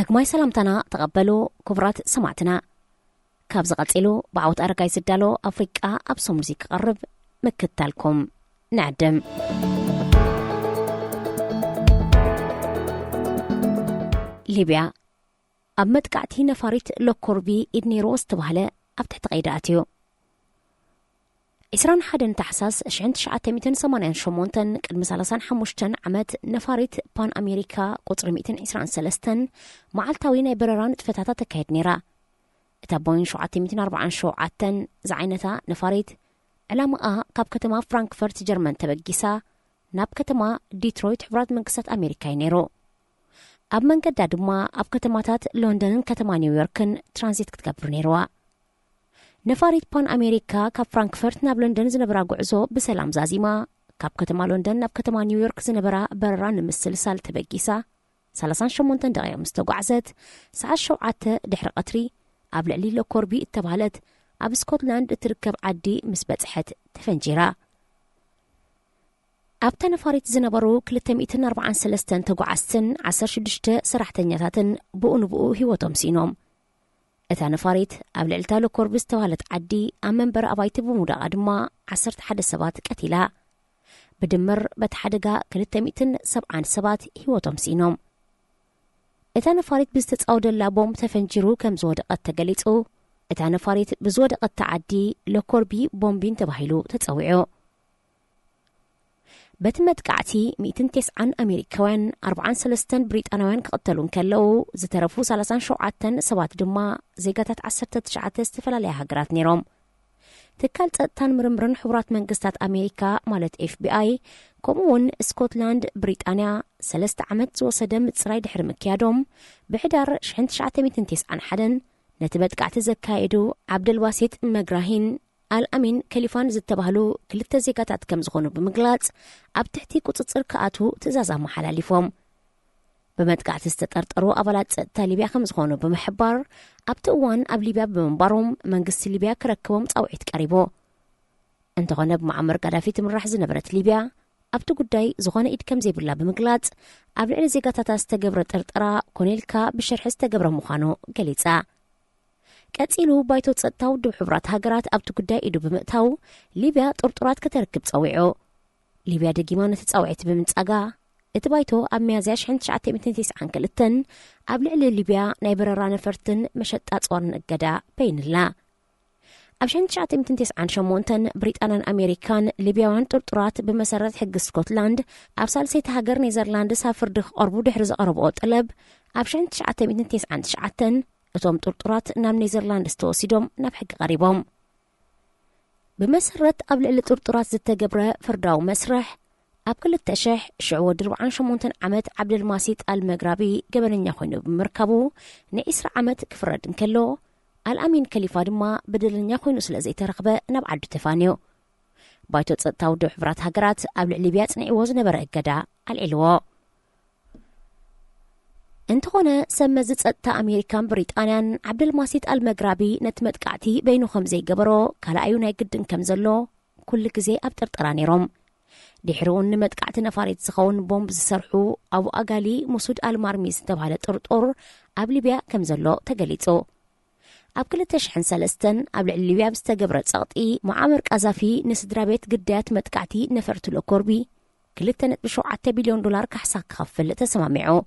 داغماي سلامتنا تقبلوا كبرات سمعتنا كابز قصيلو بعوت أرقاي سدالو أفريقيا أبسو موزيك قرب مكتالكم نعدم ليبيا أب مدقعتي نفاريت لوكوربي إدني روز تبهلا أب تحت قيداتيو إسران حدن تحساس شعن 988 قدم 35 عمت نفاريت بان أمريكا قطر 223 معالتاوي ناي برران تفتاتا تكايد نيرا اتا بوين 744 زعينتا نفاريت علامة قاب كتما فرانكفورت جرمان تبقيسا ناب كتما ديترويت حبرات منقصات أمريكا نيرو أب من قد دادما أب كتماتات لندن كتما نيويوركن ترانزيت كتقبر نيروا نفاريت بان أمريكا كاب فرانكفورت ناب لندن زنبرا قعزو بسلام زازيما كاب كتما لندن ناب كتما نيويورك زنبرا برران مستلسال تبقيسا 38 دقيقة مستقعزت ساعة شوعات دحر قطري أب لعلي لوكوربي اتبالت أب سكوتلاند تركب عدي مسبتحت تفنجيرا أبتا نفاريت زنبرو 243 تقعستن 16 سرحتنياتاتن بؤو هيوتهم سينوم اتا نفاريت أب لعلتا لوكوربي استوالت عدي أمنبر أبايت بمودا قدما 11 سبات كتلا بدمر بتحدقا 270 سبات هيوتهم سينوم اتا نفاريت بستتصاود اللابوم تفنجيرو كم زود قد تقليتو اتا نفاريت بزود قد تعدي لوكوربي بومبين تبهيلو تتصوعو بتمت قعتي 209 أمريكاوان 43 بريطانيوان قتلون كلو زترفو 37 سبات دما زيغاتات 19 استفلالي هاجرات نيروم تكال تان مرمرن حبرات منقستات أمريكا مالت FBI كومون سكوتلاند بريطانيا 3 عمت زوصدم تصراي دحر مكيادوم بحدار 1991 نتبت قعت زكايدو عبد الواسيط مجراهين الأمين كليفان زتبهلو كلتا زيغاتات كم زغونو بمقلاط أب تحتي كوتصر كأتو تزازا محلاليفهم بمدقعت استطرطرو أبالات تاليبيا كم زغونو بمحبار أب تقوان أب ليبيا بمنباروم منقس ليبيا كركبهم تقوعيت قريبو انتغانا بمعمر قدافي تمرح زنبرت ليبيا أب تقوداي زغونا إيد كم زيبلا بمقلاط أب لعلي زيغاتات استقبرت ارترا كونيلكا بشرح استقبر مخانو قليتا كاتيلو بايتو تصدتاو دو حبرات هاجرات أبتو قداي إدو بمقتاو ليبيا طرطرات كتركب تصويعو ليبيا دقيمانة تصوعيت بمنتقا اتبايتو أب ميازياش حين 990 كالتن أب لعلي ليبيا نايبرران فرتن مشتات صورن اقدا بين الله أب شين 990 بريطانان أمريكان ليبياوان طرطرات بمسارات حق سكوتلاند أب سالسيت هاجر نيزرلاند سافر دخ أربو دحرز أربو طلب أب شين 999 እቶም ጥርጥራት ናብ ኔዘርላንድ ዝተወሲዶም ናብ ሕጊ ቀሪቦም ብመሰረት ኣብ ልዕሊ ጥርጥራት ዝተገብረ ፍርዳዊ መስርሕ ኣብ 2048 ዓመት ዓብድልማሲጥ አልመግራቢ ገበነኛ ኮይኑ ብምርካቡ ን20 ዓመት ክፍረድ እንከሎ አልአሚን ከሊፋ ድማ በደለኛ ኮይኑ ስለ ዘይተረኽበ ናብ ዓዱ ተፋንዮ ባይቶ ጸጥታው ዶ ሕብራት ሃገራት ኣብ ልዕሊ ሊብያ ጽንዒዎ ዝነበረ እገዳ አልዒልዎ انتخونا سمز تصدتا أمريكان بريطانيان عبد الماسيط المغربي نتمتقعتي بينهم زي قبرو كالا ايونا يقدن كمزلو كل كزي ابتر طرانيروم ديحرون نمتقعت نفاريت سخون بومب سرحو او اقالي مسود المارميز تبهالة طرطور اب ليبيا كمزلو تقليتو اب كل تشحن سلستن اب ليبيا بستقبرت سقطي معامر قذافي نسدرابيت قدات متقعتي نفرتو لكوربي كل تنتبشو 10 بليون دولار كحساك خفل تسمامعو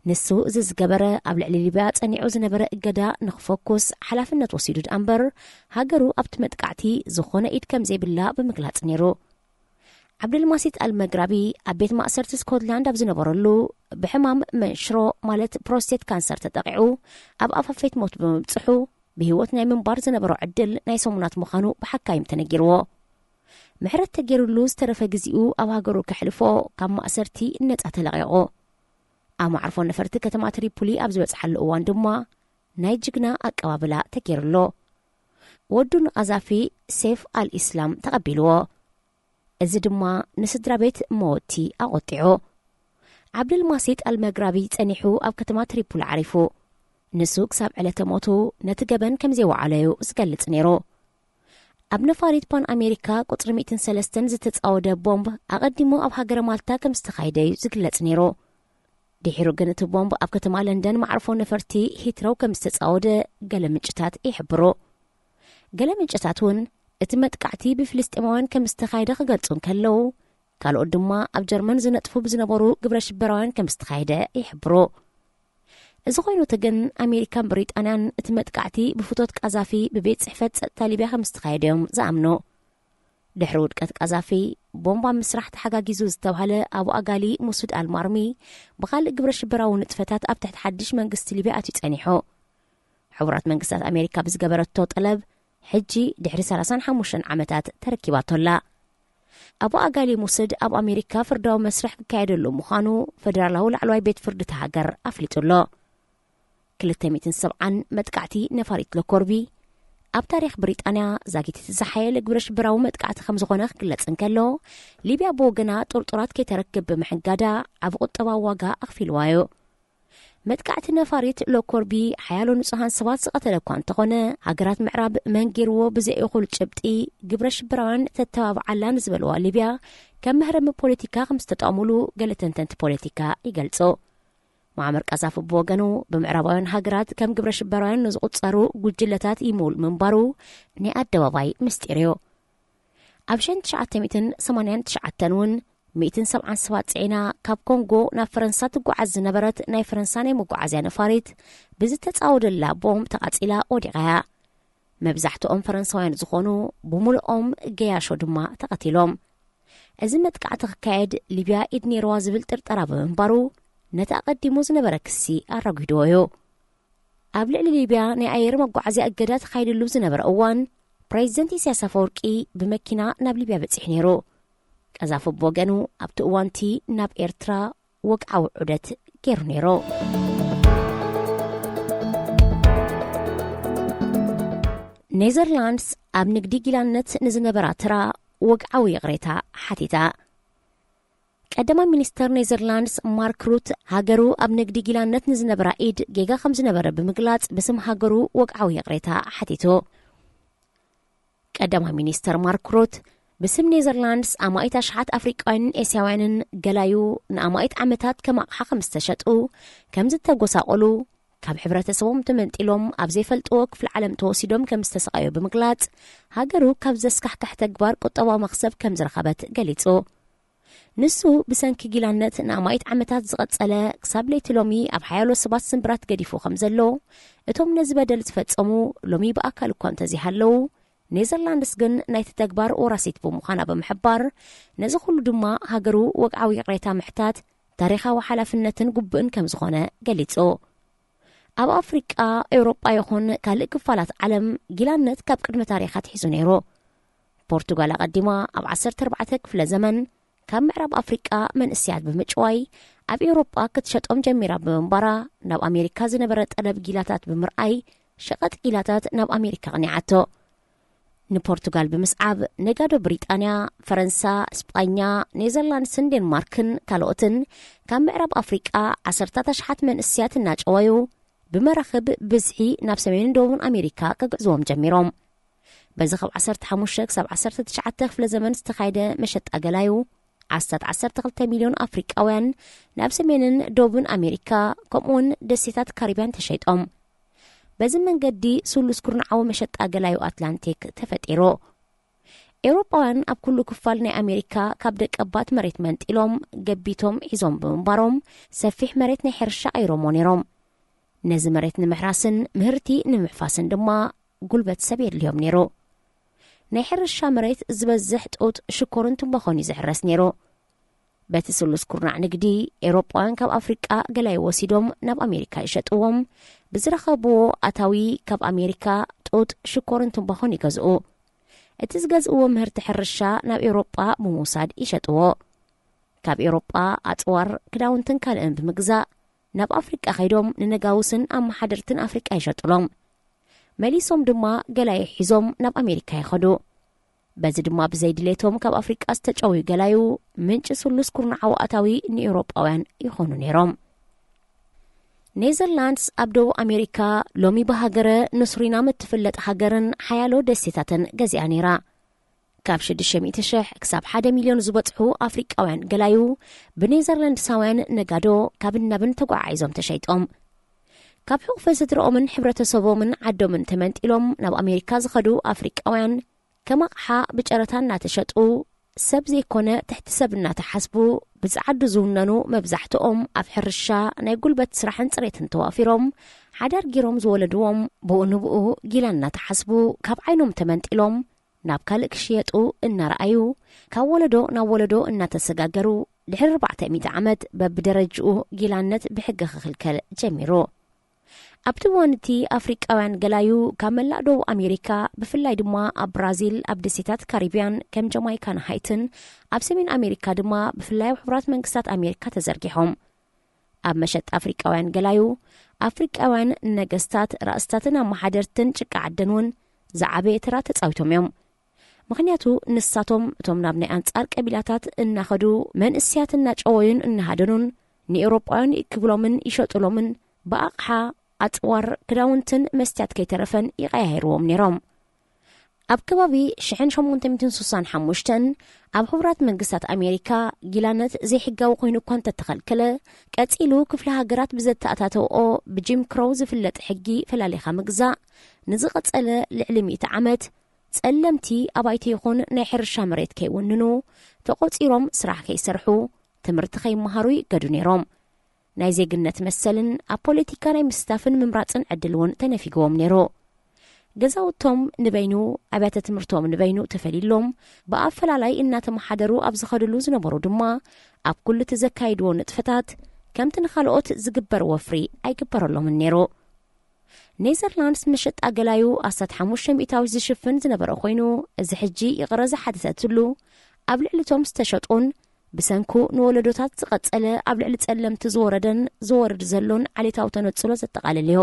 نسو زز قبرة قبل ليبيا تصنيعو زنبرة اقدا نخفوكوس حلافنة وسيدود أمبر هاقرو أبت متقعتي زخونة إيد كم زي بالله بمقلات نيرو عبد الماسيط المغربي أبيت مأسرة سكوتلاند أبزنبرلو بحمام منشرو مالت بروستيت كانسر تتقعو أب أفافيت موت بمبصحو بهوتنا من بار زنبرو عدل نايسومونات مخانو بحكايم تنقيرو محرت تقيرو ترفا قزيو أو هاقرو كحلفو كام مأسرتي النت أتلغيقو أما عرفون نفرت كتما تريبولي أبزوز حل أوان دما نايجقنا أكوابلا تكيرلو ودون أزافي سيف الإسلام تقبلو إذ دما نسدر بيت موتي أغطعو عبد الماسيط المغربي تنحو أب كتما تريبول عرفو نسوك ساب على تموتو نتقبن كمزيو عليو سقلت نيرو أب نفاريت بان أمريكا قطر 203 زتت أودا بومب أقدمو أب هاجر مالتا كمستخايدي سقلت نيرو ድሒሩ ግን እቲ ቦምብ ኣብ ከተማ ለንደን ማዕርፎ ነፈርቲ ሂትረው ከም ዝተጻወደ ገለ ምንጭታት ይሕብሩ። ገለ ምንጭታት እውን እቲ መጥቃዕቲ ብፍልስጤማውያን ከም ዝተኻየደ ክገልጹ ከለዉ ካልኦት ድማ ኣብ ጀርመን ዝነጥፉ ብዝነበሩ ግብረ ሽበራውያን ከም ዝተኻየደ ይሕብሩ። እዚ ኮይኑ ግን ኣሜሪካን ብሪጣንያን እቲ መጥቃዕቲ ብፍቶት ቃዛፊ ብቤት ጽሕፈት ጸጥታ ሊብያ ከም ዝተኻየደ እዮም ዝኣምኑ። ድሕሪ ውድቀት ቃዛፊ ቦምባ ምስራሕ ተሓጋጊዙ ዝተባሃለ ኣቡ ኣጋሊ ሙሱድ ኣልማርሚ ብኻልእ ግብረ ሽበራዊ ንጥፈታት ኣብ ትሕቲ ሓድሽ መንግስቲ ሊብያ ኣትዩ ጸኒሑ። ሕቡራት መንግስታት ኣሜሪካ ብዝገበረቶ ጠለብ ሕጂ ድሕሪ 35 ዓመታት ተረኪባቶላ። ኣቡ ኣጋሊ ሙሱድ ኣብ ኣሜሪካ ፍርዳዊ መስርሕ ክካየደሉ ምዃኑ ፌደራላዊ ላዕለዋይ ቤት ፍርዲ ተሃገር ኣፍሊጡሎ። 270 መጥቃዕቲ ነፋሪት ለኮርቢ ኣብ ታሪኽ ብሪጣንያ ዛጊት ዝሓየለ ግብረ ሽበራዊ መጥቃዕቲ ከም ዝኾነ ክግለጽ እንከሎ ሊብያ ብወገና ጡርጡራት ከይተረክብ ብምሕጋዳ ዓብ ቁጠባዊ ዋጋ ኣኽፊልዋዮ። መጥቃዕቲ ነፋሪት ለኮርቢ ሓያሎ ንጹሃን ሰባት ዝቐተለ እኳ እንተኾነ ሃገራት ምዕራብ መንጊርዎ ብዘይእኹል ጭብጢ ግብረ ሽበራውያን ተተባብዓላ ንዝበልዋ ሊብያ ከም መህረሚ ፖለቲካ ከም ዝተጠቕሙሉ ገለ ተንተንቲ ፖለቲካ ይገልጹ። ማዕመር ቃዛፊ ብወገኑ ብምዕራባውያን ሃገራት ከም ግብረ ሽበራውያን ንዝቁጸሩ ጉጅለታት ይምውል ምንባሩ ናይ ኣደባባይ ምስጢር እዩ። ኣብ 1989 እውን 170 ሰባት ጽዒና ካብ ኮንጎ ናብ ፈረንሳ ትጓዓዝ ዝነበረት ናይ ፈረንሳ ናይ መጓዓዝያ ነፋሪት ብዝተጻወደላ ቦምብ ተቓጺላ ወዲቓያ። መብዛሕትኦም ፈረንሳውያን ዝኾኑ ብምሉኦም ገያሾ ድማ ተቐቲሎም። እዚ መጥቃዕቲ ክካየድ ሊብያ ኢድ ነይርዋ ዝብል ጥርጠራ ብምንባሩ ነቲ ኣቐዲሙ ዝነበረ ክሲ ኣረጊድዎ እዩ። ኣብ ልዕሊ ሊብያ ናይ ኣየር መጓዓዝያ እገዳ ተኻይድሉ ዝነበረ እዋን ፕሬዚደንት ኢሳያስ አፈወርቂ ብመኪና ናብ ሊብያ በፂሕ ነይሩ። ቃዛፊ ብወገኑ ኣብቲ እዋንቲ ናብ ኤርትራ ወግዓዊ ዑደት ገይሩ ነይሩ። ኔዘርላንድስ ኣብ ንግዲ ጊላነት ንዝነበራ ትራ ወግዓዊ ይቕሬታ ሓቲታ። ቀዳማይ ሚኒስተር ኔዘርላንድስ ማርክ ሩት ሃገሩ ኣብ ንግዲ ጊላነት ንዝነበራ ኢድ ጌጋ ከም ዝነበረ ብምግላጽ ብስም ሃገሩ ወግዓዊ ይቕሬታ ሓቲቱ። ቀዳማይ ሚኒስተር ማርክ ሩት ብስም ኔዘርላንድስ ኣማኢት ኣሽሓት ኣፍሪቃውያንን ኤስያውያንን ገላዩ ንኣማኢት ዓመታት ከም ኣቕሓ ከም ዝተሸጡ ከም ዝተጎሳቆሉ ካብ ሕብረተሰቦም ተመንጢሎም ኣብ ዘይፈልጥዎ ክፍሊ ዓለም ተወሲዶም ከም ዝተሰቃዩ ብምግላጽ ሃገሩ ካብ ዘስካሕካሕ ተግባር ቁጠባዊ መክሰብ ከም ዝረኸበት ገሊጹ። ንሱ ብሰንኪ ጊላነት ንኣማኢት ዓመታት ዝቐጸለ ክሳብ ለይቲ ሎሚ ኣብ ሓያሎ ሰባት ስምብራት ገዲፉ ከም ዘሎ እቶም ነዚ በደል ዝፈጸሙ ሎሚ ብኣካል እኳ እንተዚሃለው ኔዘርላንድስ ግን ናይቲ ተግባር ወራሲት ብምዃና ብምሕባር ነዚ ኩሉ ድማ ሃገሩ ወግዓዊ ይቕሬታ ምሕታት ታሪኻዊ ሓላፍነትን ጉብእን ከም ዝኾነ ገሊጹ። ኣብ ኣፍሪቃ ኤውሮጳ ይኹን ካልእ ክፋላት ዓለም ጊላነት ካብ ቅድሚ ታሪኻት ሒዙ ነይሩ። ፖርቱጋል ኣቐዲማ ኣብ 14 ክፍለ ዘመን ካብ ምዕራብ ኣፍሪቃ መንእስያት ብምጭዋይ ኣብ ኤውሮጳ ክትሸጦም ጀሚራ ብምንባራ ናብ ኣሜሪካ ዝነበረ ጠለብ ጊላታት ብምርኣይ ሸቐጥ ጊላታት ናብ ኣሜሪካ ቅኒዓቶ። ንፖርቱጋል ብምስዓብ ነጋዶ ብሪጣንያ፣ ፈረንሳ፣ እስጳኛ፣ ኔዘርላንድስን ዴንማርክን ካልኦትን ካብ ምዕራብ ኣፍሪቃ 10,000 መንእስያት እናጨዋዩ ብመራኽብ ብዝሒ ናብ ሰሜንን ደቡብን ኣሜሪካ ከግዕዝዎም ጀሚሮም። በዚ ካብ 15 ክሳብ 19 ክፍለ ዘመን ዝተኻየደ መሸጣ ገላዩ 12 ሚልዮን ኣፍሪቃውያን ናብ ሰሜንን ደቡብን ኣሜሪካ ከምኡውን ደሴታት ካሪብያን ተሸይጦም። በዚ መንገዲ ስሉስ ኩርናዓዊ መሸጣ ገላዩ ኣትላንቲክ ተፈጢሩ። ኤውሮጳውያን ኣብ ኩሉ ክፋል ናይ ኣሜሪካ ካብ ደቀባት መሬት መንጢሎም ገቢቶም ሒዞም ብምንባሮም ሰፊሕ መሬት ናይ ሕርሻ ኣይሮሞ ነይሮም። ነዚ መሬት ንምሕራስን ምህርቲ ንምሕፋስን ድማ ጉልበት ሰብ የድልዮም ነይሩ። ናይ ሕርሻ መሬት ዝበዝሕ ጡጥ ሽኮርን ትንባኾን እዩ ዝሕረስ ነይሩ። በቲ ስሉስ ኩርናዕ ንግዲ ኤውሮጳውያን ካብ ኣፍሪቃ ገላይ ወሲዶም ናብ ኣሜሪካ ይሸጥዎም። ብዝረኸብዎ ኣታዊ ካብ ኣሜሪካ ጡጥ ሽኮርን ትንባኾን ይገዝኡ። እቲ ዝገዝእዎ ምህርቲ ሕርሻ ናብ ኤውሮጳ ብምውሳድ ይሸጥዎ። ካብ ኤውሮጳ ኣፅዋር ክዳውንትን ካልእን ብምግዛእ ናብ ኣፍሪቃ ኸይዶም ንነጋውስን ኣመሓደርትን ኣፍሪቃ ይሸጡሎም። መሊሶም ድማ ገላይ ሒዞም ናብ ኣሜሪካ ይኸዱ። በዚ ድማ ብዘይድሌቶም ካብ ኣፍሪቃ ዝተጨውዩ ገላዩ ምንጭ ስሉስ ኩርናዓዊ ኣታዊ ንኤውሮጳውያን ይኾኑ ነይሮም። ኔዘርላንድስ ኣብ ደቡብ ኣሜሪካ ሎሚ ብሃገረ ንሱሪናም እትፍለጥ ሃገርን ሓያሎ ደሴታትን ገዚኣ ነይራ። ካብ 600,000 ክሳብ 1 ሚልዮን ዝበጽሑ ኣፍሪቃውያን ገላዩ ብኔዘርላንድሳውያን ነጋዶ ካብ ናብን ተጓዓይዞም ተሸይጦም ካብ ሕቑፈ ስድሮኦምን ሕብረተሰቦምን ዓዶምን ተመንጢሎም ናብ ኣሜሪካ ዝኸዱ ኣፍሪቃውያን ከም ኣቕሓ ብጨረታ እናተሸጡ ሰብ ዘይኮነ ትሕቲ ሰብ እናተሓስቡ ብዝዓዱ ዝውነኑ መብዛሕትኦም ኣብ ሕርሻ ናይ ጉልበት ስራሕን ጽሬትን ተዋፊሮም ሓዳር ጌሮም ዝወለድዎም ብኡንብኡ ጊላ እናተሓስቡ ካብ ዓይኖም ተመንጢሎም ናብ ካልእ ክሽየጡ እናረኣዩ ካብ ወለዶ ናብ ወለዶ እናተሰጋገሩ ድሕሪ 400 ዓመት በብደረጅኡ ጊላነት ብሕጊ ክኽልከል ጀሚሩ ኣብቲ ወንቲ ኣፍሪቃውያን ገላዩ ካብ መላእ ደቡብ ኣሜሪካ ብፍላይ ድማ ኣብ ብራዚል ኣብ ደሴታት ካሪቢያን ከም ጃማይካን ሃይትን ኣብ ሰሜን ኣሜሪካ ድማ ብፍላይ ኣብ ሕቡራት መንግስታት ኣሜሪካ ተዘርጊሖም ኣብ መሸጥ ኣፍሪቃውያን ገላዩ ኣፍሪቃውያን ነገስታት ራእስታትን ኣመሓደርትን ጭቃ ዓደን እውን ዝዓበየ ተራ ተጻዊቶም እዮም ምኽንያቱ ንሳቶም እቶም ናብ ናይ ኣንጻር ቀቢላታት እናኸዱ መንእስያት እናጨወዩን እናሃደኑን ንኤውሮጳውያን ይክብሎምን ይሸጡሎምን ብኣቕሓ ኣጽዋር ክዳውንትን መስትያት ከይተረፈን ይቐያይርዎም ነይሮም ኣብ ከባቢ 1865 ኣብ ሕቡራት መንግስታት ኣሜሪካ ጊላነት ዘይሕጋዊ ኮይኑ እኳ እንተተኸልከለ ቀጺሉ ክፍለ ሃገራት ብዘተኣታተውኦ ብጂም ክሮው ዝፍለጥ ሕጊ ፈላሊኻ ምግዛእ ንዝቐጸለ ልዕሊ 100 ዓመት ጸለምቲ ኣባይቲ ይኹን ናይ ሕርሻ መሬት ከይውንኑ ተቖጺሮም ስራሕ ከይሰርሑ ትምህርቲ ከይመሃሩ ይገዱ ነይሮም ናይ ዜግነት መሰልን ኣብ ፖለቲካ ናይ ምስታፍን ምምራጽን ዕድልውን ተነፊግዎም ነይሩ ገዛውቶም ንበይኑ ኣብያተ ትምህርቶም ንበይኑ ተፈሊሎም ብኣፈላላይ እናተመሓደሩ ኣብ ዝኸድሉ ዝነበሩ ድማ ኣብ ኩሉ ተዘካይድዎ ንጥፈታት ከምቲ ንኻልኦት ዝግበር ወፍሪ ኣይግበረሎምን ነይሩ ኔዘርላንድስ መሸጣ ገላዩ 15% ዝሽፍን ዝነበረ ኮይኑ እዚ ሕጂ ይቕረዘ ሓደሰትሉ ኣብ ልዕሊቶም ዝተሸጡን ብሰንኩ ንወለዶታት ዝቐጸለ ኣብ ልዕሊ ጸለምቲ ዝወረደን ዝወርድ ዘሎን ዓሌታዊ ተነጽሎ ዘጠቓልልዮ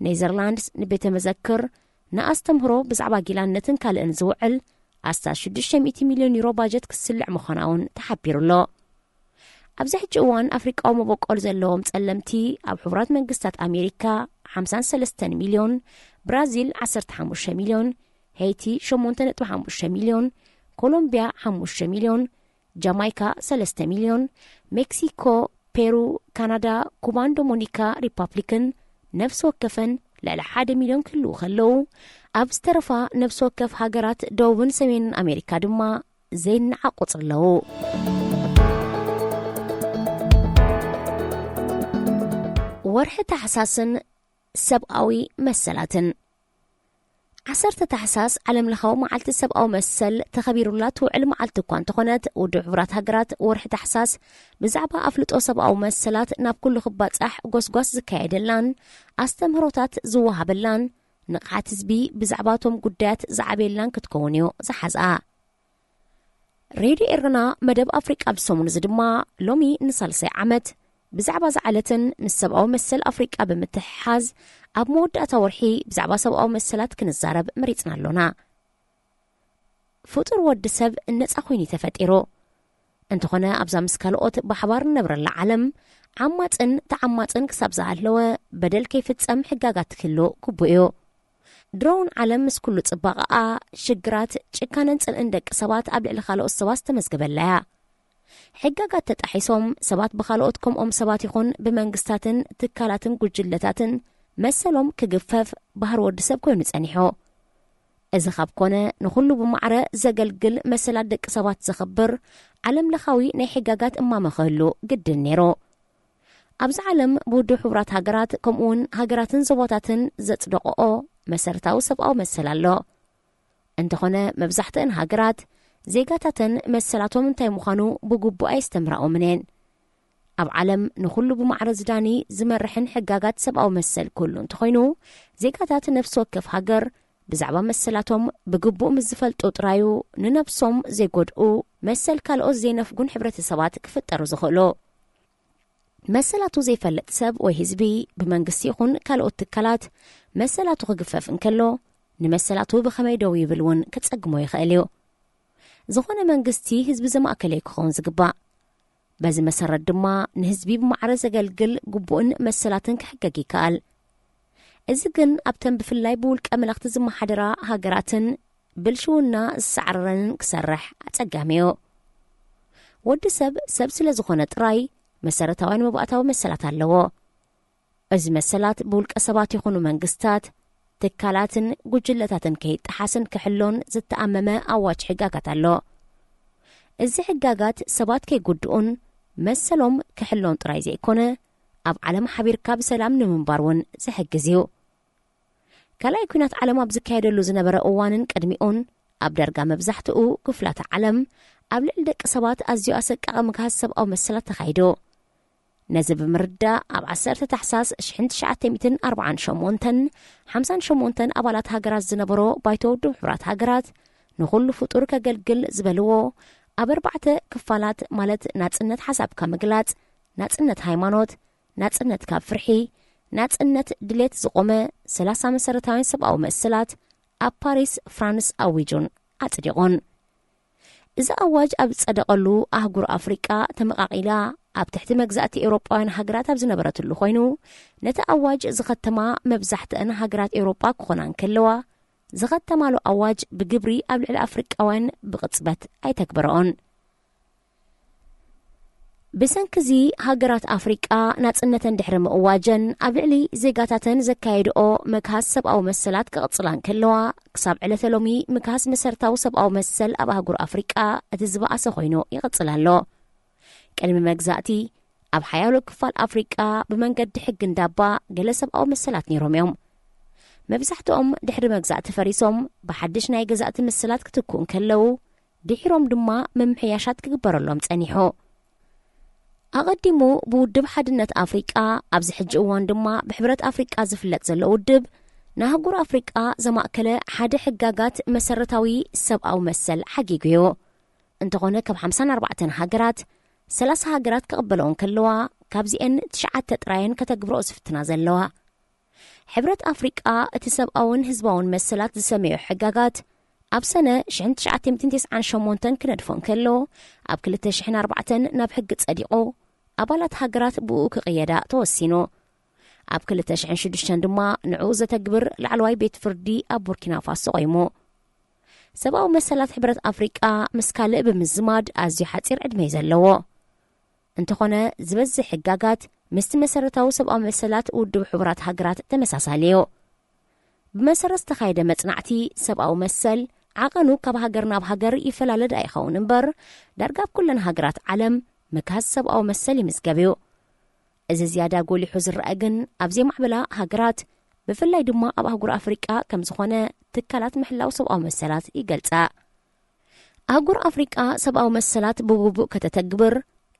ኔዘርላንድስ ንቤተ መዘክር ንኣስተምህሮ ብዛዕባ ጊላነትን ካልእን ዝውዕል 600 ሚልዮን ዩሮ ባጀት ክስልዕ ምዃናውን ተሓቢሩሎ ኣብዚ ሕጂ እዋን ኣፍሪቃዊ መበቆል ዘለዎም ጸለምቲ ኣብ ሕቡራት መንግስታት ኣሜሪካ 53 ሚልዮን ብራዚል 15 ሚልዮን ሃይቲ 8.5 ሚልዮን ኮሎምቢያ 5 ሚልዮን ጃማይካ 3 ሚልዮን ሜክሲኮ ፔሩ ካናዳ ኩባን ዶሚኒካ ሪፐብሊክን ነፍሲ ወከፈን ልዕሊ 1 ሚልዮን ክህልው ከለዉ ኣብ ዝተረፋ ነፍሲ ወከፍ ሃገራት ደቡብን ሰሜንን ኣሜሪካ ድማ ዘይነዓቆጽ ኣለዉ ወርሒ ታሕሳስን ሰብኣዊ መሰላትን 10 ታሕሳስ ዓለምለኻዊ መዓልቲ ሰብኣዊ መሰል ተኸቢሩላ ትውዕል መዓልቲ እኳ እንተኾነት ውድብ ሕቡራት ሃገራት ወርሒ ታሕሳስ ብዛዕባ ኣፍልጦ ሰብኣዊ መሰላት ናብ ኩሉ ክባጻሕ ጎስጓስ ዝካየደላን ኣስተምህሮታት ዝወሃበላን ንቕሓት ህዝቢ ብዛዕባቶም ጉዳያት ዝዓበየላን ክትከውን እዩ ዝሓዝኣ ሬድዮ ኤርና መደብ ኣፍሪቃ ብሰሙኑ እዚ ድማ ሎሚ ንሳልሳይ ዓመት ብዛዕባ ዝዓለትን ምስ ሰብኣዊ መሰል ኣፍሪቃ ብምትሕሓዝ ኣብ መወዳእታ ወርሒ ብዛዕባ ሰብኣዊ መሰላት ክንዛረብ መሪጽና ኣሎና ፍጡር ወዲ ሰብ ነጻ ኮይኑ ተፈጢሩ እንተኾነ ኣብዛ ምስ ካልኦት ብሓባር ነብረላ ዓለም ዓማፅን ተዓማፅን ክሳብ ዝሃለወ በደል ከይፍጸም ሕጋጋት ክህሉ ግቡእ እዩ ድሮውን ዓለም ምስ ኩሉ ጽባቐኣ ሽግራት ጭካነን ጽልእን ደቂ ሰባት ኣብ ልዕሊ ካልኦት ሰባት ተመዝገበላያ ሕጋጋት ተጣሒሶም ሰባት ብኻልኦት ከምኦም ሰባት ይኹን ብመንግስታትን ትካላትን ጉጅለታትን መሰሎም ክግፈፍ ባህር ወዲ ሰብ ኮይኑ ጸኒሖ እዚ ካብ ኮነ ንኹሉ ብማዕረ ዘገልግል መሰላት ደቂ ሰባት ዘኽብር ዓለም ለኻዊ ናይ ሕጋጋት እማመኽህሉ ግድን ነይሩ ኣብዚ ዓለም ብውድብ ሕቡራት ሃገራት ከምኡውን ሃገራትን ዞባታትን ዘጽደቕኦ መሰረታዊ ሰብኣዊ መሰል ኣሎ እንተኾነ መብዛሕትአን ሃገራት ዜጋታትን መሰላቶም እንታይ ምዃኑ ብግቡእ ኣይስተምርኦምንን ኣብ ዓለም ንኹሉ ብማዕረ ዝዳኒ ዝመርሕን ሕጋጋት ሰብኣዊ መሰል ኩሉ እንተኾይኑ ዜጋታት ነፍሲ ወከፍ ሃገር ብዛዕባ መሰላቶም ብግቡእ ምስ ዝፈልጡ ጥራዩ ንነፍሶም ዘይጎድኡ መሰል ካልኦት ዘይነፍጉን ሕብረተሰባት ክፍጠሩ ዝኽእሉ መሰላቱ ዘይፈልጥ ሰብ ወይ ህዝቢ ብመንግስቲ ይኹን ካልኦት ትካላት መሰላቱ ክግፈፍ እንከሎ ንመሰላቱ ብኸመይ ደው ይብል እውን ክጸግሞ ይኽእል እዩ ዝኾነ መንግስቲ ህዝቢ ዘማእከለ ክኸውን ዝግባእ በዚ መሰረት ድማ ንህዝቢ ብማዕረ ዘገልግል ግቡእን መሰላትን ክሕገግ ይከኣል እዚ ግን ኣብተን ብፍላይ ብውልቀ መላእኽቲ ዝመሓደራ ሃገራትን ብልሽውና ዝሰዓረረን ክሰርሕ ኣጸጋሚዮ ወዲ ሰብ ስለ ዝኾነ ጥራይ መሰረታዊን መባእታዊ መሰላት ኣለዎ እዚ መሰላት ብውልቀ ሰባት ይኹኑ መንግስታት ትካላትን ጉጅለታትን ከይጠሓስን ክሕሎን ዝተኣመመ ኣዋጅ ሕጋጋት ኣሎ እዚ ሕጋጋት ሰባት ከይጉድኡን መሰሎም ክሕሎን ጥራይ ዘይኮነ ኣብ ዓለም ሓቢርካ ብሰላም ንምንባር እውን ዝሕግዝ እዩ ካልኣይ ኩናት ዓለም ኣብ ዝካየደሉ ዝነበረ እዋንን ቅድሚኡን ኣብ ደርጋ መብዛሕትኡ ክፍላት ዓለም ኣብ ልዕሊ ደቂ ሰባት ኣዝዩ ኣሰቃቂ ምክሃስ ሰብኣዊ መሰላት ተኻይዱ ነዚ ብምርዳእ ኣብ 10 ታሕሳስ 1948 58 ኣባላት ሃገራት ዝነበሮ ባይቶ ውድብ ሕብራት ሃገራት ንኹሉ ፍጡር ከገልግል ዝበልዎ ኣብ 4 ክፋላት ማለት ናጽነት ሓሳብካ ምግላጽ ናጽነት ሃይማኖት ናጽነት ካብ ፍርሒ ናጽነት ድሌት ዝቆመ 30 መሰረታዊ ሰብኣዊ መሰላት ኣብ ፓሪስ ፍራንስ ኣዊጁን ኣጽዲቖን እዚ ኣዋጅ ኣብ ጸደቐሉ ኣህጉር ኣፍሪቃ ተመቃቂላ ኣብ ትሕቲ መግዛእቲ ኤውሮጳውያን ሃገራት ኣብ ዝነበረትሉ ኮይኑ ነቲ ኣዋጅ ዝኸተማ መብዛሕትአን ሃገራት ኤውሮጳ ክኾና እንከለዋ ዝኸተማሉ ኣዋጅ ብግብሪ ኣብ ልዕሊ ኣፍሪቃውያን ብቕጽበት ኣይተግበረኦን ብሰንኪዚ ሃገራት ኣፍሪቃ ናጽነተን ድሕሪ ምእዋጀን ኣብ ልዕሊ ዜጋታተን ዘካየድኦ መክሃስ ሰብኣዊ መሰላት ክቕጽላን ከለዋ ክሳብ ዕለተ ሎሚ ምክሃስ መሰረታዊ ሰብኣዊ መሰል ኣብ ኣህጉር ኣፍሪቃ እቲ ዝበኣሰ ኮይኑ ይቕጽል ኣሎ ቅድሚ መግዛእቲ ኣብ ሓያሎ ክፋል ኣፍሪቃ ብመንገዲ ሕጊ እንዳባ ገለ ሰብኣዊ መሰላት ነይሮም እዮም መብዛሕትኦም ድሕሪ መግዛእቲ ፈሪሶም ብሓድሽ ናይ ገዛእቲ መሰላት ክትክኡን ከለዉ ድሒሮም ድማ መምሕያሻት ክግበረሎም ጸኒሑ ኣቐዲሙ ብውድብ ሓድነት ኣፍሪቃ ኣብዚ ሕጂ እዋን ድማ ብሕብረት ኣፍሪቃ ዝፍለጥ ዘሎ ውድብ ንኣህጉር ኣፍሪቃ ዘማእከለ ሓደ ሕጋጋት መሰረታዊ ሰብኣዊ መሰል ሓጊጉ እዩ እንተኾነ ካብ 54 ሃገራት 30 ሃገራት ክቕበለውን ከለዋ ካብዚአን 9 ጥራየን ከተግብረኦ ዝፍትና ዘለዋ ሕብረት ኣፍሪቃ እቲ ሰብኣውን ህዝባውን መሰላት ዝሰመዮ ሕጋጋት ኣብ ሰነ 1998 ክነድፎን ከሎ ኣብ 2004 ናብ ሕጊ ጸዲቑ ኣባላት ሃገራት ብኡ ክቕየዳ ተወሲኑ ኣብ 2006 ድማ ንዑ ዘተግብር ላዕለዋይ ቤት ፍርዲ ኣብ ቡርኪና ፋሶ ቆይሙ ሰብኣዊ መሰላት ሕብረት ኣፍሪቃ ምስ ካልእ ብምዝማድ ኣዝዩ ሓፂር ዕድመ ዘለዎ እንተኾነ ዝበዝሕ ሕጋጋት ምስቲ መሰረታዊ ሰብኣዊ መሰላት ውድብ ሕብራት ሃገራት ተመሳሳሊ እዩ ብመሰረት ዝተኻየደ መጽናዕቲ ሰብኣዊ መሰል ዓቐኑ ካብ ሃገር ናብ ሃገር ይፈላለድ ኣይኸውን እምበር ዳርጋ ኣብ ኩለን ሃገራት ዓለም ምክሃስ ሰብኣዊ መሰል ይምዝገብ እዩ እዚ ዝያዳ ጎሊሑ ዝረአ ግን ኣብ ዘይማዕበላ ሃገራት ብፍላይ ድማ ኣብ ኣህጉር ኣፍሪቃ ከም ዝኾነ ትካላት ምሕላው ሰብኣዊ መሰላት ይገልጻ ኣህጉር ኣፍሪቃ ሰብኣዊ መሰላት ብግቡእ ከተተግብር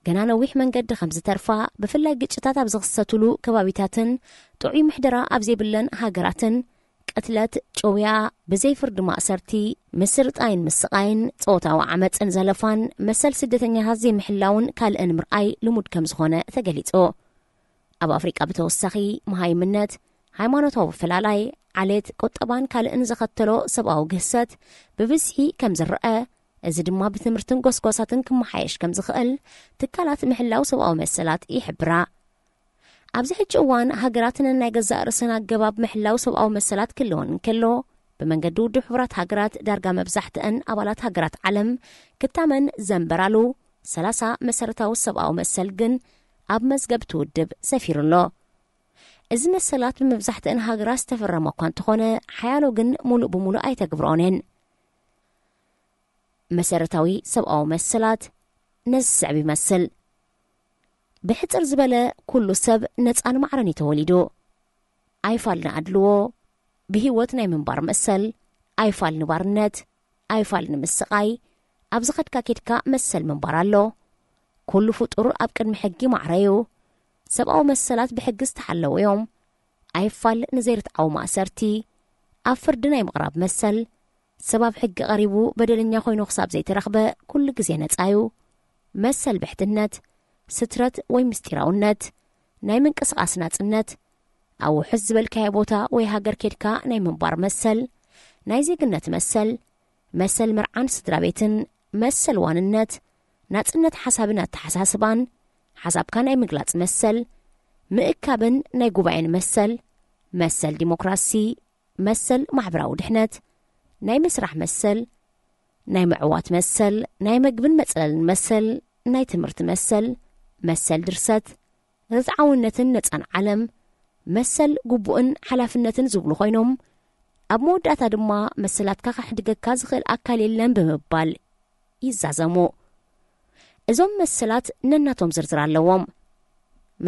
ገና ነዊሕ መንገዲ ከም ዝተርፋ ብፍላይ ግጭታት ኣብ ዝኽሰትሉ ከባቢታትን ጥዑይ ምሕደራ ኣብ ዘይብለን ሃገራትን ቅትለት ጮውያ ብዘይ ፍርዲ ማእሰርቲ ምስርጣይን ምስቃይን ጾታዊ ዓመፅን ዘለፋን መሰል ስደተኛታት ዘይምሕላውን ካልእን ምርኣይ ልሙድ ከም ዝኾነ ተገሊጹ ኣብ ኣፍሪቃ ብተወሳኺ መሃይምነት ሃይማኖታዊ ፍላላይ ዓሌት ቁጠባን ካልእን ዘኸተሎ ሰብኣዊ ግህሰት ብብዝሒ ከም ዝረአ እዚ ድማ ብትምህርትን ጎስጓሳትን ክመሓየሽ ከም ዝኽእል ትካላት ምሕላው ሰብኣዊ መሰላት ይሕብራ ኣብዚ ሕጂ እዋን ሃገራትን ናይ ገዛእ ርእስን ኣገባብ ምሕላው ሰብኣዊ መሰላት ክልውን እንከሎ ብመንገዲ ውድብ ሕብራት ሃገራት ዳርጋ መብዛሕትአን ኣባላት ሃገራት ዓለም ክታመን ዘንበራሉ 30 መሰረታዊ ሰብኣዊ መሰል ግን ኣብ መዝገብ ትውድብ ሰፊሩሎ እዚ መሰላት ብመብዛሕትአን ሃገራት ዝተፈረመ እኳ እንተኾነ ሓያሎ ግን ሙሉእ ብሙሉእ ኣይተግብሮንን መሰረታዊ ሰብኣዊ መሰላት ነዝስዕብ ይመስል ብሕፅር ዝበለ ኩሉ ሰብ ነፃን ማዕረን ተወሊዱ ኣይፋል ንኣድልዎ ብሂወት ናይ ምንባር መሰል ኣይፋል ንባርነት ኣይፋል ንምስቃይ ኣብ ዝኸድካ ኬድካ መሰል ምንባር ኣሎ ኩሉ ፍጡር ኣብ ቅድሚ ሕጊ ማዕረዩ ሰብኣዊ መሰላት ብሕጊ ዝተሓለዉ እዮም ኣይፋል ንዘይርትዓዊ ማእሰርቲ ኣብ ፍርዲ ናይ ምቕራብ መሰል ሰብ ኣብ ሕጊ ቀሪቡ በደለኛ ኮይኑ ክሳብ ዘይተረኽበ ኩሉ ግዜ ነፃዩ መሰል ብሕትነት ስትረት ወይ ምስጢራውነት ናይ ምንቅስቃስ ናጽነት ኣብ ውሕዝ ዝበልካየ ቦታ ወይ ሃገር ኬድካ ናይ ምንባር መሰል ናይ ዜግነት መሰል ምርዓን ስድራ ቤትን መሰል ዋንነት ናጽነት ሓሳብን ኣተሓሳስባን ሓሳብካ ናይ ምግላጽ መሰል ምእካብን ናይ ጉባኤን መሰል ዲሞክራሲ መሰል ማሕበራዊ ድሕነት ናይ መስራሕ መሰል ናይ ምዕዋት መሰል ናይ መግብን መጽለልን መሰል ናይ ትምህርቲ መሰል ድርሰት ርትዓውነትን ነፃን ዓለም መሰል ግቡእን ሓላፍነትን ዝብሉ ኮይኖም ኣብ መወዳእታ ድማ መሰላትካ ካሕድገካ ዝኽእል ኣካል የለን ብምባል ይዛዘሙ። እዞም መሰላት ነናቶም ዝርዝር ኣለዎም።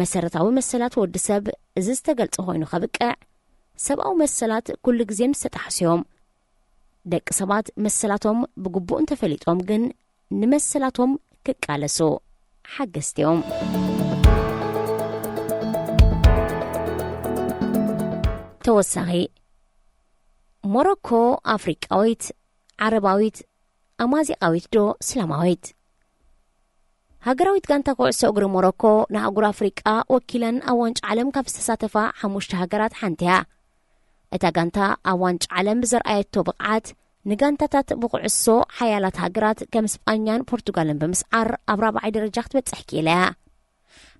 መሰረታዊ መሰላት ወዲ ሰብ እዚ ዝተገልጸ ኮይኑ ከብቅዕ ሰብኣዊ መሰላት ኩሉ ግዜ ዝተጣሕስዮም ደቂ ሰባት መሰላቶም ብግቡእ እንተፈሊጦም ግን ንመሰላቶም ክቃለሱ ሓገስቲዮም። ተወሳኺ ሞሮኮ ኣፍሪቃዊት፣ ዓረባዊት፣ ኣማዚቃዊት ዶ እስላማዊት? ሃገራዊት ጋንታ ኩዕሶ እግሪ ሞሮኮ ንኣህጉር ኣፍሪቃ ወኪለን ኣብ ዋንጫ ዓለም ካብ ዝተሳተፋ 5 ሃገራት ሓንቲ እያ። እታ ጋንታ ኣብ ዋንጫ ዓለም ብዘርኣየቶ ብቕዓት ንጋንታታት ብኩዕሶ ሓያላት ሃገራት ከም እስጳኛን ፖርቱጋልን ብምስዓር ኣብ 4ይ ደረጃ ክትበጽሕ ኪኢላ እያ።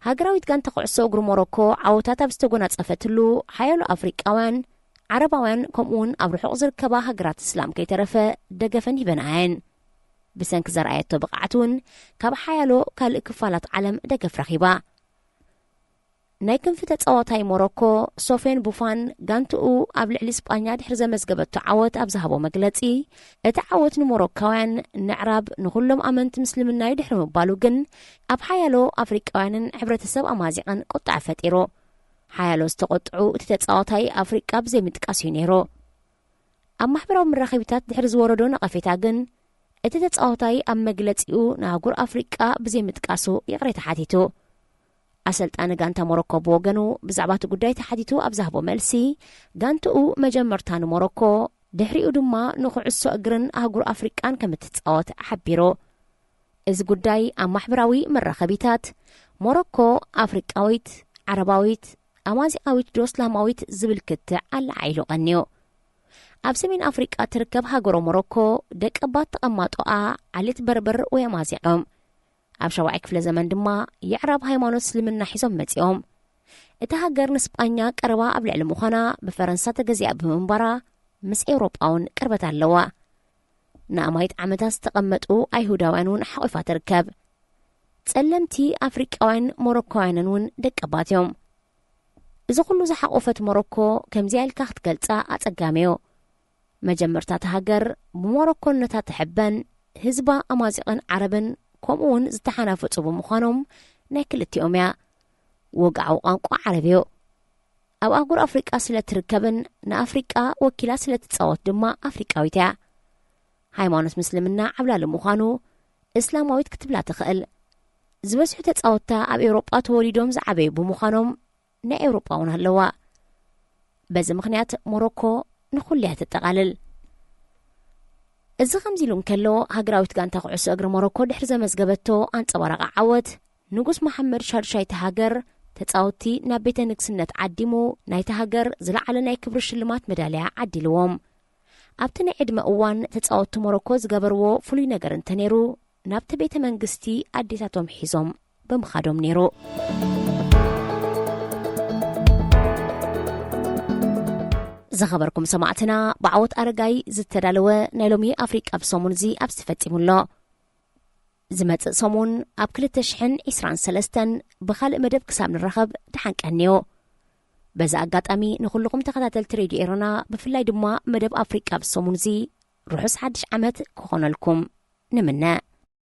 ሃገራዊት ጋንታ ኩዕሶ እግሪ ሞሮኮ ዓወታት ኣብ ዝተጎናጸፈትሉ ሓያሎ ኣፍሪቃውያን፣ ዓረባውያን ከምኡውን ኣብ ርሑቕ ዝርከባ ሃገራት እስላም ከይተረፈ ደገፈን ይበንኣየን። ብሰንኪ ዘርኣየቶ ብቕዓት እውን ካብ ሓያሎ ካልእ ክፋላት ዓለም ደገፍ ረኺባ። ናይ ክንፊ ተጻዋታይ ሞሮኮ ሶፌን ቡፋን ጋንትኡ ኣብ ልዕሊ እስጳኛ ድሕሪ ዘመዝገበቶ ዓወት ኣብ ዝሃቦ መግለጺ እቲ ዓወት ንሞሮካውያን ንዕራብ ንኹሎም ኣመንቲ ምስልምናዊ ድሕሪ ምባሉ ግን ኣብ ሓያሎ ኣፍሪቃውያንን ሕብረተሰብ ኣማዚቕን ቁጣዕ ፈጢሩ። ሓያሎ ዝተቆጥዑ እቲ ተጻዋታይ ኣፍሪቃ ብዘይምጥቃስ እዩ ነይሩ። ኣብ ማሕበራዊ መራኸቢታት ድሕሪ ዝወረዶ ነቐፌታ ግን እቲ ተጻዋታይ ኣብ መግለጺኡ ንኣህጉር ኣፍሪቃ ብዘይምጥቃሱ ይቕሬታ ሓቲቱ። ኣሰልጣኒ ጋንታ ሞሮኮ ብወገኑ ብዛዕባ እቲ ጉዳይ ተሓቲቱ ኣብ ዝሃቦ መልሲ ጋንትኡ መጀመርታ ንሞሮኮ ድሕሪኡ ድማ ንኩዕሶ እግርን ኣህጉር ኣፍሪቃን ከም እትጻወት ሓቢሩ። እዚ ጉዳይ ኣብ ማሕበራዊ መራኸቢታት ሞሮኮ ኣፍሪቃዊት፣ ዓረባዊት፣ ኣማዚቃዊት ዶ እስላማዊት ዝብል ክትዕ ኣላዓኢሉ ቀኒዩ። ኣብ ሰሜን ኣፍሪቃ ትርከብ ሃገሮ ሞሮኮ ደቀባት ተቐማጦኣ ዓሌት በርበር ወይ ኣማዚቖም ኣብ 7ይ ክፍለ ዘመን ድማ የዕራብ ሃይማኖት እስልምና ሒዞም መጺኦም። እቲ ሃገር ንስጳኛ ቀረባ ኣብ ልዕሊ ምዃና ብፈረንሳ ተገዚኣ ብምንባራ ምስ ኤውሮጳውን ቅርበት ኣለዋ። ንኣማይት ዓመታት ዝተቐመጡ ኣይሁዳውያን እውን ሓቒፋ ትርከብ። ጸለምቲ ኣፍሪቃውያን ሞሮኮውያንን እውን ደቀባት እዮም። እዚ ኩሉ ዝሓቆፈት ሞሮኮ ከምዚ ኢልካ ክትገልጻ ኣጸጋሚ እዩ። መጀመርታት ሃገር ብሞሮኮነታ ትሕበን ህዝባ ኣማዚቕን ዓረብን ከምኡውን ዝተሓናፈፁ ብምዃኖም ናይ ክልቲኦም እያ። ወግዓዊ ቋንቋ ዓረብ እዩ። ኣብ ኣህጉር ኣፍሪቃ ስለ ትርከብን ንኣፍሪቃ ወኪላ ስለ ትጻወት ድማ ኣፍሪቃዊት እያ። ሃይማኖት ምስልምና ዓብላሊ ምዃኑ እስላማዊት ክትብላ ትኽእል። ዝበዝሑ ተጻወትታ ኣብ ኤውሮጳ ተወሊዶም ዝዓበዩ ብምዃኖም ናይ ኤውሮጳ እውን ኣለዋ። በዚ ምኽንያት ሞሮኮ ንኹልያ ትጠቓልል። እዚ ከምዚ ኢሉ እንከሎ ሃገራዊት ጋንታ ኩዕሶ እግሪ ሞሮኮ ድሕሪ ዘመዝገበቶ ኣንጸባራቒ ዓወት ንጉስ መሓመድ ሻድሻይ ተሃገር ተጻወቲ ናብ ቤተ ንግስነት ዓዲሙ ናይቲ ሃገር ዝለዓለ ናይ ክብሪ ሽልማት መዳልያ ዓዲልዎም። ኣብቲ ናይ ዕድመ እዋን ተጻወቲ ሞሮኮ ዝገበርዎ ፍሉይ ነገር እንተነይሩ ናብቲ ቤተ መንግስቲ ኣዴታቶም ሒዞም ብምኻዶም ነይሩ። ዝኸበርኩም ሰማዕትና ብዓወት ኣረጋይ ዝተዳለወ ናይ ሎሚ ኣፍሪቃ ብሰሙን እዚ ኣብ ዝተፈጺሙሎ ዝመጽእ ሰሙን ኣብ 2023 ብኻልእ መደብ ክሳብ ንረኸብ ድሓንቀኒዮ። በዛ ኣጋጣሚ ንኹልኩም ተኸታተልቲ ሬድዮ ኤረና ብፍላይ ድማ መደብ ኣፍሪቃ ብሰሙን እዚ ርሑስ ሓድሽ ዓመት ክኾነልኩም ንምነ